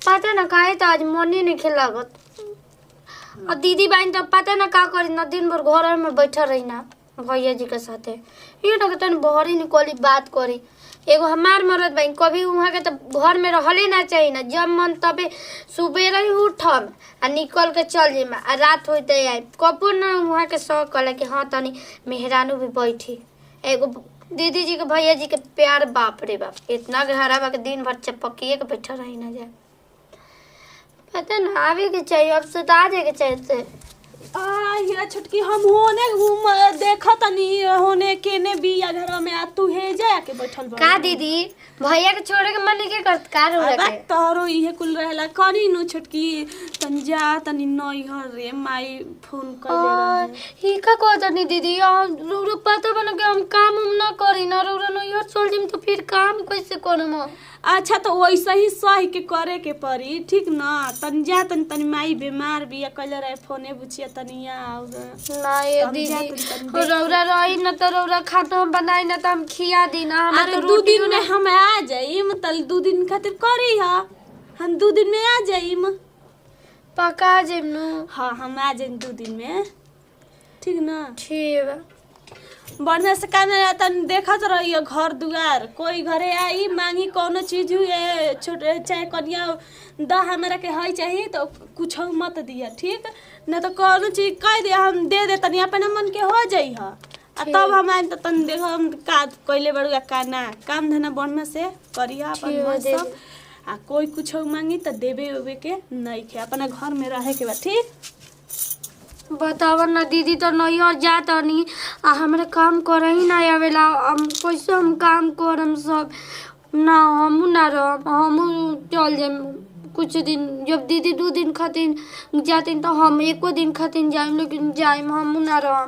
पता ना काहे तो आज मन ही नहीं खेलागत। और दीदी बहन तो पता ना का करी ना, दिन भर घर में बैठा रही ना भैया जी के साथे। ये ना तन बहरी निकली बात करी। एगो हमार मरद बहन कभी वहाँ के तो घर में रहले ना चाहिए ना, जब मन तबे सुबह ही उठम आ निकल के चल जाइम आ रात होते आए। कबो ना वहाँ के शौक कल कि हाँ तनी मेहरानू भी बैठी। एगो दीदी जी के भैया जी के प्यार बाप रे बाप इतना गहरा बा के दिन भर चपकिए के बैठा रही ना जाए। पता ना आवे के चाहिए, अब सुता जाए के चाहिए। ये छोटकी हम होने घूम देखा तनी होने केने बिया घर में आ तू हे जा के बैठल बा का दीदी भैया के छोड़े के मन के करत का रो अरे तोरो इहे कुल रहला करी नु छोटकी तन जा तनी नई घर रे माई फोन कइले रहे ही का कहत नहीं दीदी रो पता बन के हम काम ना करी ना रो न यार चल जिम तो फिर काम कैसे करम। अच्छा तो वैसे ही सही के करे के पड़ी ठीक ना। तन जा तनी माई बीमार बिया कइले रहे फोने बुचिया तनिया ना ये दीदी रौरा रही न तो रौरा खातो हम बनाई न तो हम खिया दी ना। हम अरे 2 दिन में हम आ जाइम तल 2 दिन खातिर करी हा हम 2 दिन में आ जाइम पका जाइम नु। हाँ हम आ जाइम 2 दिन में ठीक ना। ठीक है बढ़िया से काम तन देखत रहियो घर दुआर कोई घरे आई मांगी कोनो चीज हुए छोटे चाहे कनिया द हमरा के है चाहिए तो कुछ मत दिया ठीक न तो कोनो चीज कह दे हम दे दे तनी अपना मन के हो जाई ह आ तब हम आइम तो तन देखो हम का कइले बड़ुआ का ना काम धंधा बढ़िया से करिया अपन मन सब आ कोई कुछ मांगी तो देबे ओबे के नहीं के अपना घर में रहे के बा ठीक। बतावन ना दीदी तो नहीं और जाता नहीं आ हमरे काम कर ही ना आवेला। हम कैसे हम काम करम सब ना हम ना रह हम चल जाए कुछ दिन। जब दीदी 2 दिन खातिर जाते तो हम 1 दिन खातिर जाए लेकिन जाए हम ना रह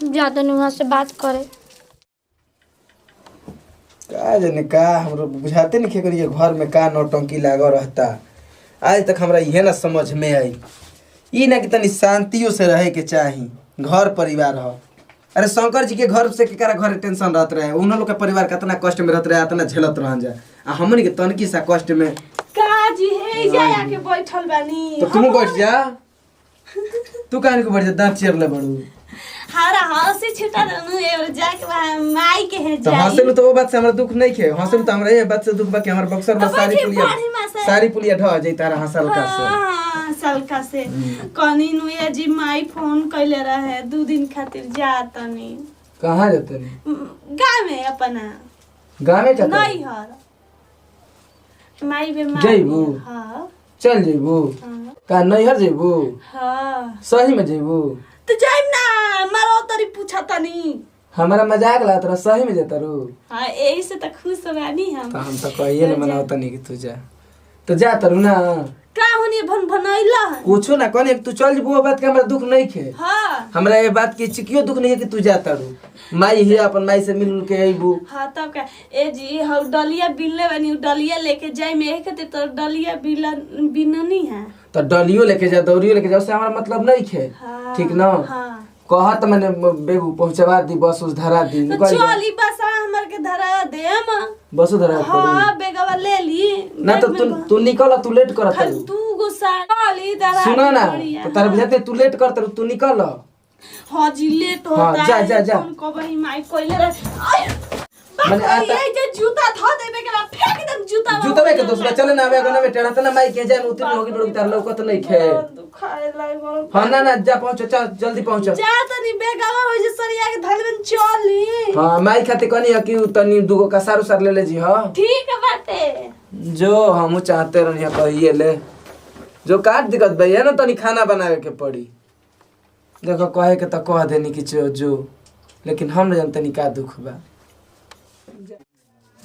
जाते नहीं वहाँ से बात करे का जाने का हमरो बुझाते नहीं करिए घर में का नौटंकी लागल रहता। आज तक हमरा इहे ना समझ में आई ई ना कि तनी शांतियों से रहे के चाही घर परिवार हो। अरे शंकर जी के घर से केकरा घर टेंशन रहत रहे उन लोग के परिवार कितना कष्ट में रहत रहे इतना झेलत रहन जा आ हमनी के तनकी सा कष्ट में का जी हे जाया के बैठल बानी तो तुम बैठ जा तू काहे को बैठ जा दांत चीर ले बड़ू हारा हंसी छिटा दनु ए जाके माई के है तो हंसलू तो वो बात से हमरा दुख नहीं खे हंसलू तो हमरा ये बात से दुख बा कि हमर बक्सर में सारी पुलिया ढह जाई तारा हंसल का से हां सलका से कनी नु ये जी माई फोन कइले रहे 2 दिन खातिर जा तनी कहां जतनी गांव में अपना गांव में जात नहीं हर माई बीमार जइबू हां चल जइबू का नैहर जइबू हां सही में जइबू तो जाइम ना मारो तरी पूछा तनी हमारा मजाक ला तोरा सही में जता रू हां एही से त खुश बानी हम तो हम तो कहिए न मनाओ तनी कि तू जा तो जा तरू ना का होनी भन भनैला कुछो ना कने तू चल जइबू बात के हमरा दुख नहीं खे हां हमरा ये बात के चिकियो दुख नहीं है कि तू जा तरू माई ही अपन माई से मिल के आइबू। हां तब का ए जी हम डलिया बिनले बनी डलिया लेके जाई में एक खातिर तो डलिया बिननी है तो डलियो लेके जा दौड़ियो लेके जा से हमारा मतलब नहीं खे ठीक ना। हां कहत मैंने बेगू पहुंचवा दी बस उस धरा दी तो चली बस हमर के धरा दे हम बस धरा हां बेगवा ले ली ना तो तू निकल तू लेट करत खल तू गुस्सा चली धरा सुनो ना तो तार बुझाते तू लेट करत तू निकल हां जी लेट होता जा जा जा कौन कबई माई कोइले माने आता ये जे जूता ध देबे के फेंक दम जूता में के दोस्त चले ना आवे गना में टेढ़ा तना माई के जाए उतनी होगी बड़ तार लौकत नहीं खे दुखाए लागल हां ना जा पहुंचो चल जल्दी पहुंचो जा तनी बेगवा हो जे सरिया के धलबन चली हां माई खाते कनी कि तनी दुगो का सारू सार ले जी हां ठीक बाटे जो हम चाहते रहनी कहिए ले जो काट दिक्कत भैया ना तनी खाना बनावे के पड़ी देखो कहे के तो कह देनी कि जो लेकिन हम न जानते का दुख बा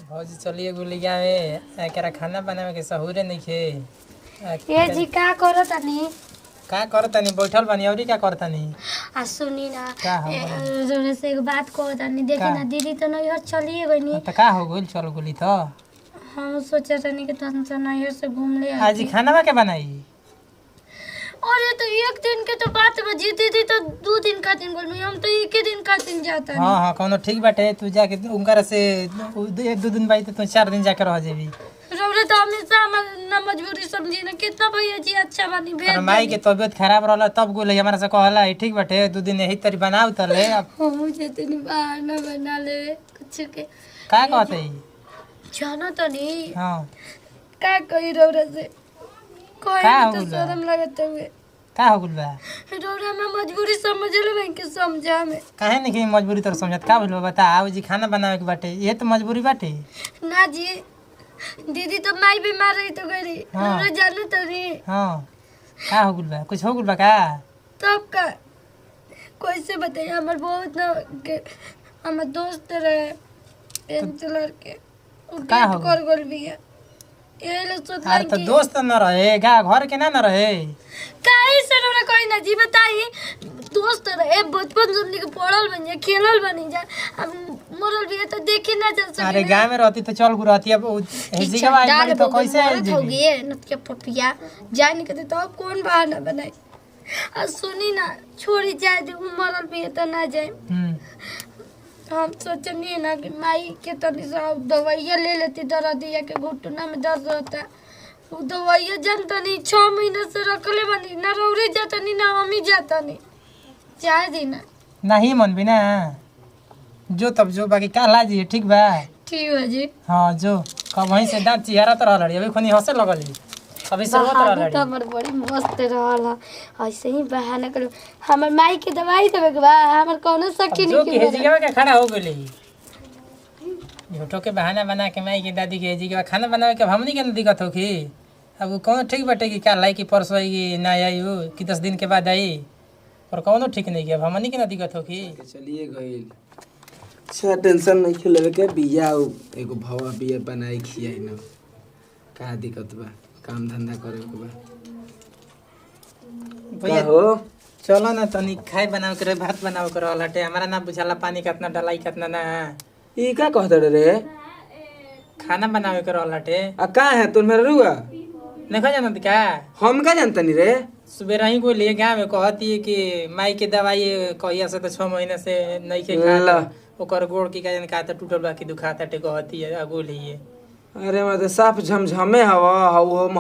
भौजी चलिए गुलिया में एकरा खाना बनावे के सहूरे नहीं खे ये जी का करत तनी का करतनी बैठल बानी औरी का करतनी आ सुनी ना का हो जोरे से एक बात कहत तनी देखी ना दीदी तो नैहर चलिए गइनी त का हो गइल चल गुली तो हम सोचे तनी कि तन से नैहर से घूम ले आज खाना के बनाई और ये तो 1 दिन के तो बात बा जीती थी तो 2 दिन खातिर बोलू हम तो 1 दिन खातिर जाता हां हां कोनो ठीक बाटे तू जाके उनकर से 1-2 दिन बाद तो 4 दिन जाके रह जेबी रौरे तो हमेशा हमर मजबूरी समझी ना कितना भैया जी अच्छा बानी और भेज माई के तबीयत खराब रहला तब गोले हमारा से कहला ठीक बाटे 2 दिन यही तरी बनाऊ तले अब हम जतनी बहाना बना ले कुछ के का कहते ई? जानो तो नहीं हां का कही रौरा से कोई का तो होला? शर्म लगत हुए का हो गइल बा रौरा में मजबूरी समझ ले मैं के समझा में काहे नहीं कि मजबूरी तर समझत का भइल बा बता आओ जी खाना बनावे के बाटे ये तो मजबूरी बाटे ना जी दीदी तो माई बीमार रही तो गई हाँ। रौरा जानो तो नहीं हां का हो गइल बा कुछ हो गइल बा का तब का कैसे बताइए हमार बहुत ना के हमार दोस्त रहे पेंसिलर के वो का डेथ हो कर गल भी है ये ले सोच अरे तो दोस्त न रहे का घर के ना न रहे काहे से रौरा कोई ना जी बताई दोस्त रहे बचपन से हमनी के पढ़ल बन जा खेलल बनी जा हम मरल भी है तो देखे ना जा सके अरे गांव में रहती तो चल गु रहती अब हेजी के बाद बड़ी तो कैसे आई हो जी गई नत के पपिया जाए नहीं कहते तो अब कौन बहाना बनाए आ सुनी ना छोड़ी जाए दे मरल भी है तो ना जाए हम सोचनी ना कि माई के तनी सा दवाइया ले लेती दर्द दिया के घुटना में दर्द होता वो दवाइया जानता नहीं 6 महीने से रखले बनी ना रौरी जाता नहीं ना हम ही जाता नहीं चाहे दी ना नहीं मन बिना जो तब जो बाकी का लाजी ठीक बा ठीक है जी हाँ जो कब वहीं से दांत चिहरा तो रहल अभी खुनी हंसे लगली अभी से रोत बहाना रहल तो हमर बड़ी मस्त रहला ऐसे ही बहाना कर हमर माई के दवाई देवे के बा हमर कोनो सखी जो नहीं कि के हेजी के खड़ा हो गेली झूठो के बहाना बना के माई के दादी के हेजी के खाना बनावे के हमनी के न दिक्कत हो की अब उ कौनो ठीक बाटे कि का लाई की परसों आई ना आई हो कि 10 दिन के बाद आई और कौनो ठीक नहीं के अब हमनी के न दिक्कत हो की चलिए गइल अच्छा टेंशन नहीं खेलवे के बिया एगो भवा बिया बनाई खियाई न का दिक्कत बा काम धंधा करे के बा भैया का हो चलो ना तनी खाए बनावे के रहे भात बनावे के रहल हटे हमारा ना बुझाला पानी कितना डालाई कितना ना ई का कहत रे खाना बनावे के रहल हटे आ का है तुम मेरा रुआ देखो जानत का हम का जानतनी रे सुबह ही को लिए गाँव में कहती है कि माई के दवाई कहिया से तो 6 महीने से नहीं के ला। खा ओकर गोड़ की का का तो टूटल बा कि दुखाता टे कहती है अगो लिए अरे मैं तो साफ झमझमे हवा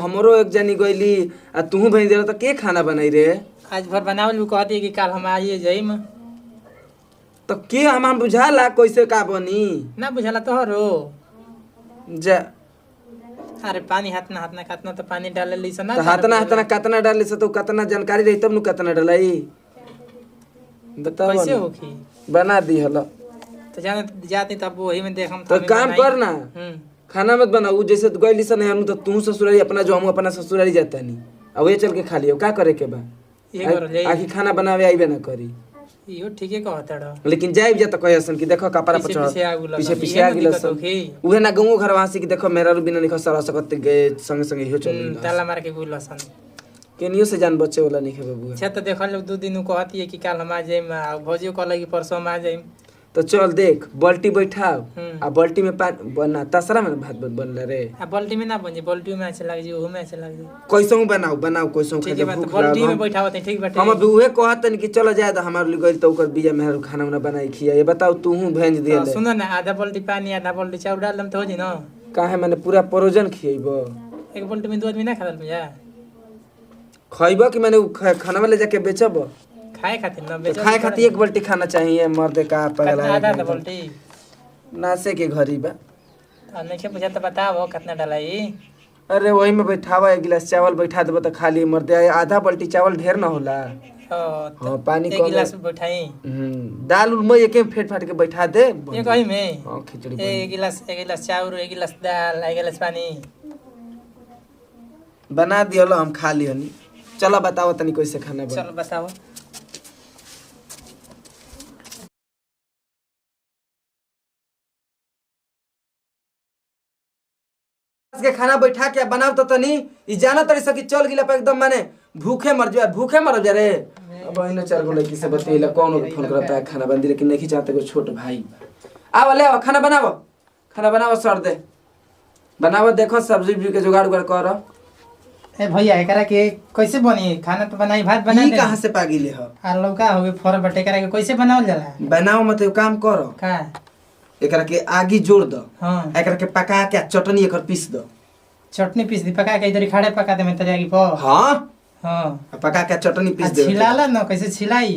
हमरो एक जनी गइली आ तू भेज दे तो के खाना बनाई रे आज भर बनावल भी कहती है कि कल हम आइए जाइम तो के हम बुझाला कैसे का बनी ना बुझाला तोहरो जा अरे पानी हाथना हाथना कातना तो पानी डाले ली ना तो हाथना हाथना कतना डाली से तो कतना जानकारी रही तब नु कतना डलाई बताओ कैसे ना। होखी बना दी हलो तो जाने जाती तब वही में देख हम तो काम कर ना खाना मत बनाऊ जैसे तो गइली से नहीं हम तो तू ससुराली अपना जो हम अपना ससुराली जाता नहीं अब ये चल के खा लियो का करे के बा ये करो ले आखिर खाना बनावे आइबे ना करी इहो ठीके कहता रह लेकिन जाइब जा तो कहे सन कि देखो कपड़ा पीछे पछड़ पीछे आगू लगा पीछे पीछे आ गिल सन होखी उहे ना गाँव घर वासी कि देखो मेरा बिना नहीं सर सकत गए संगे संगे हो चल ताला मार के गुल सन केनियो से जान बच्चे वाला नहीं खे बाबू अच्छा तो देखल लोग 2 दिन कहती है कि कल हम आ जाइम आ भौजियो कहला कि परसों हम आ जाइम तो चल देख बाल्टी बैठाओ हम्म। आ बाल्टी में पानी बना तसरा में भात बनला रे आ बाल्टी में ना बन जाए बाल्टी में अच्छा लग जाए ओहू में अच्छा लग जाए कैसहू बनाओ बनाओ कैसहू ठीक खा है बात भूख बाल्टी में लागल बैठावत है ठीक बाटे हम अभी उहे कहतन कि चलो जाए तो हमार लिए गइल तो ओकर बिया मेहर खाना उना बनाई खिया ये बताओ तू हूं भेज दिए तो सुनो ना आधा बाल्टी पानी आधा बाल्टी चाउर डाल दम तो हो जी ना काहे माने पूरा परोजन खियबो एक बाल्टी में 2 आदमी ना खादल भैया खइबो कि माने खाना में ले जाके बेचब खाए खातिर ना तो बेचो खाए खातिर एक बाल्टी खाना चाहिए मर्द का पगला कितना आधा आधा बाल्टी नासे के घरी बा नहीं के पूछा तो बताओ कितना डालाई अरे वही में बैठावा 1 गिलास चावल बैठा देबो तो खाली मर्द आधा बाल्टी चावल ढेर ना होला हाँ पानी एक कम गिलास बैठाई दाल उल में एक फेट फाट के बैठा दे ये कहीं में हाँ खिचड़ी एक गिलास चाउर 1 गिलास दाल 1 गिलास पानी बना दियो हम खा लिहनी चलो बताओ तनी कैसे खाना बना चलो बताओ के खाना बैठा के बनाओ तो तनी ई जाना तरी सकी चल गिला पे एकदम माने भूखे मर जा रे अब इन 4 गो लड़की से बतेला कौन फोन करता है खाना बंदी लेकिन नहीं चाहते कोई छोट भाई आओ ले आओ खाना बनाओ सर दे बनाओ देखो सब्जी भी के जुगाड़ उगाड़ कर ए भैया एकरा के कैसे बनी खाना तो बनाई भात बना ई दे कहां से पागिले हो आ लौका होगे फर बटे एकरा के कैसे बनावल जाला बनाओ मत काम करो का एकरा के आगी जोड़ दो हां एकरा के पका के चटनी एकर पीस दो चटनी पीस दी पका के इधर खड़े पका दे मैं तरियागी पर। हाँ हाँ पका के चटनी पीस दे छिलाला न कैसे छिलाई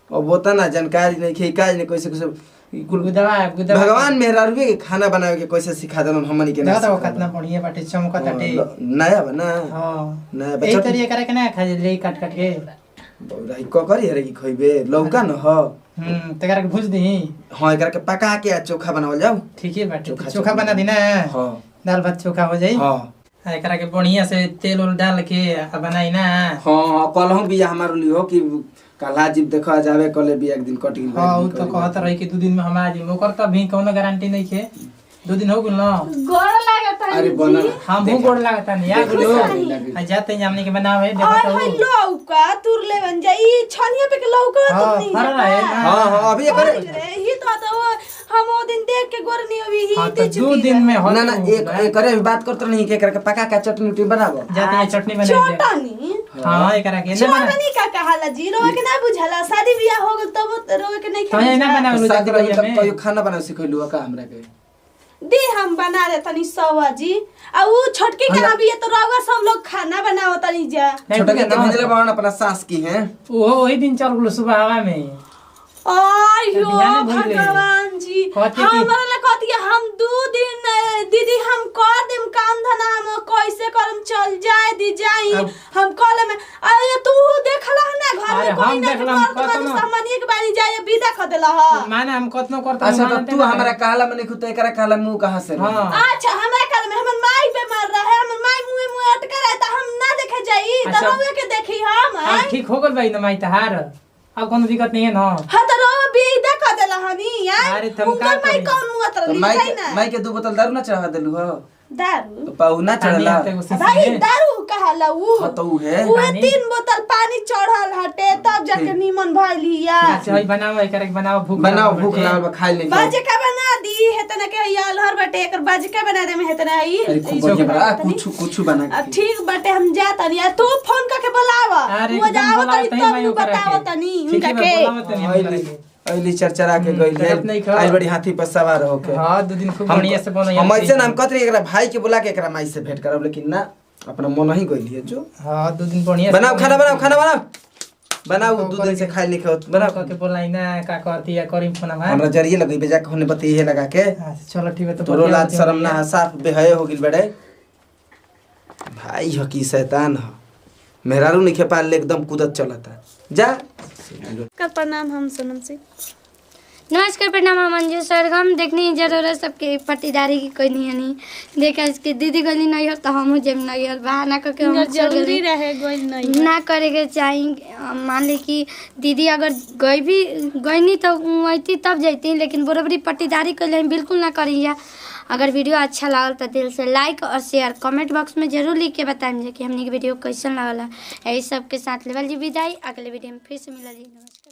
अब होता ना जानकारी नहीं खे काज नहीं कैसे कैसे गुदवा भगवान मेहरारू के खाना बनावे के कैसे सिखा देन हमनी के देखा तो कितना बढ़िया बाटे चमकत बाटे। नया बना हां नया ए बच्चा तरिया करे के ना खा ले काट काट के रही क करी रे की खइबे लौका न ह तकरा के भूज दी। हां एकरा के पका के चोखा बनावल जाऊ ठीक है बाटे चोखा बना दी ना। हां दाल भात चोखा हो जाई। हां एकरा के बढ़िया से तेल उल डाल के बनाई ना। हां कल हम बिया हमार लियो कि काला जीव देखा जावे कले भी एक दिन कट गेल। हां उ तो कहत रही कि 2 दिन में हम आ जी ओकर त भी कोनो गारंटी नहीं खे 2 दिन हो गेल न। गोड़ लागता अरे बना हम भू गोड़ लागता नहीं आ गुलो आ जाते हमने के बनावे देखो और तो है लौका तुर ले बन जाई छनिया पे के लौका तो हां नहीं फर रहा है ना। हां अभी करे ही तो हम वो दिन देख के गोर नहीं अभी ही हां दे तो 2 दिन में हो ना ना एक करे बात करत नहीं के करके पका के चटनी उटी बनाबो जाते हैं चटनी बनाई दे। चटनी हां एकरा के ना बना चटनी का कहाला जी रोवे के ना बुझला शादी बियाह हो गल तब रोवे के नहीं तो ये ना बनावलु जाते रहिए में कहियो खाना बनावे सिखैलु का हमरा के दे हम बना दे तनी सवा जी आ ऊ छोटकी के ना भी तो रोवा सब लोग खाना बनाओ तनी जा छोटा के भेजले बावन अपना सास की हैं ओहो वही दिन चल गुलो सुबह हवा में आयो ध्यान भूल गए। भगवान जी कहती कि- हमरा ला कहती हम 2 दिन दीदी हम कर देम काम धना हम कैसे करम चल जाए दी जाई अब- हम कॉल में अरे तू देखला ना घर अरे में कोई हम ना देखलम, कर कतनो- सामान्य के बारी जाए विदा कर देला ह माने हम कतनो करता अच्छा तो तू हमरा कहला में नहीं एकरा कहला मुंह कहां से हां अच्छा हमरा काल में हमर माई बीमार रहे हमर माई मुंह मुंह अटका रहे त हम ना देखे जाई त अच्छा। रोवे के देखी हम अब ठीक हो गल भाई न माई तहार अब कोनो दिक्कत नहीं है ना। हां त रोवे विदा कर देला हनी यार अरे तुम का उनकर माई करी? कौन मुंह अतर तो लिखाई ना माई के 2 बोतल दारू ना चढ़ा देलु हो दारू तो पाहुना चढ़ला भाई दारू कहाला ऊ हां तो उ है उहे पानी? 3 बोतल पानी चढ़ल हटे तब जाके नीमन भइलिया अच्छा भाई बनाओ एकरा के बनाओ भूख बनाओ लागल भूख बाटे। लागल बा खाई नहीं बाजे का बना दी हेतना के यालहर बटे एकर बाजे का बना दे में हेतना ई अरे खूब बढ़िया बड़ा कुछ बना अब के ठीक बटे हम जा तनी आ तू फोन करके बुलावा अरे वो एकदम जाओ बुलाओ तनी तनी तब भाई नु ओकरा बताओ के। तनी ठीक उनका है, के बुलाओ तनी हम ओकरा के। अइली चरचरा के गइल तरफ नहीं खा। आज बड़ी हाथी पर सवार होके हां 2 दिन खूब बढ़िया से बनो हम ऐसे नाम कतरी एकरा भाई के बुला के एकरा माई से भेंट करब लेकिन ना अपना मन ही गइल है जो हां 2 दिन बढ़िया से बनाओ खाना बनाओ 2 दिन से खाई नहीं खाओ बनाओ के बोलाई ना का करती है करीम फोन में। हमरा जरिए लगी बेजा के होने बती है लगा के हां चलो ठीक है तो तोरो बढ़िया लाज होती शर्म ना है। है, साफ बेहय हो गिल बड़े भाई हो की शैतान हो मेहरारू नहीं खे पाल एकदम कूदत चलता जा कर प्रणाम हम सोनम सिंह नमस्कार प्रणाम हम मंजू सर हम देखने की जरूरत सबके पट्टीदारी की कोई नहीं है नहीं देखा इसकी दीदी गली नहीं हो तो हम जब नहीं हो बहाना करके हम चल जरूरी गए। रहे गोल नहीं ना करे के चाहिए मान ली कि दीदी अगर गई नहीं तो वही तब जैती लेकिन बराबरी पट्टीदारी कर ले बिल्कुल ना करिए। अगर वीडियो अच्छा लागल तो दिल से लाइक और शेयर कमेंट बॉक्स में जरूर लिख के बताएं कि हमने वीडियो कैसन लगल है। यही सब के साथ लेवल जी विदाई अगले वीडियो में फिर से मिला जी नमस्कार।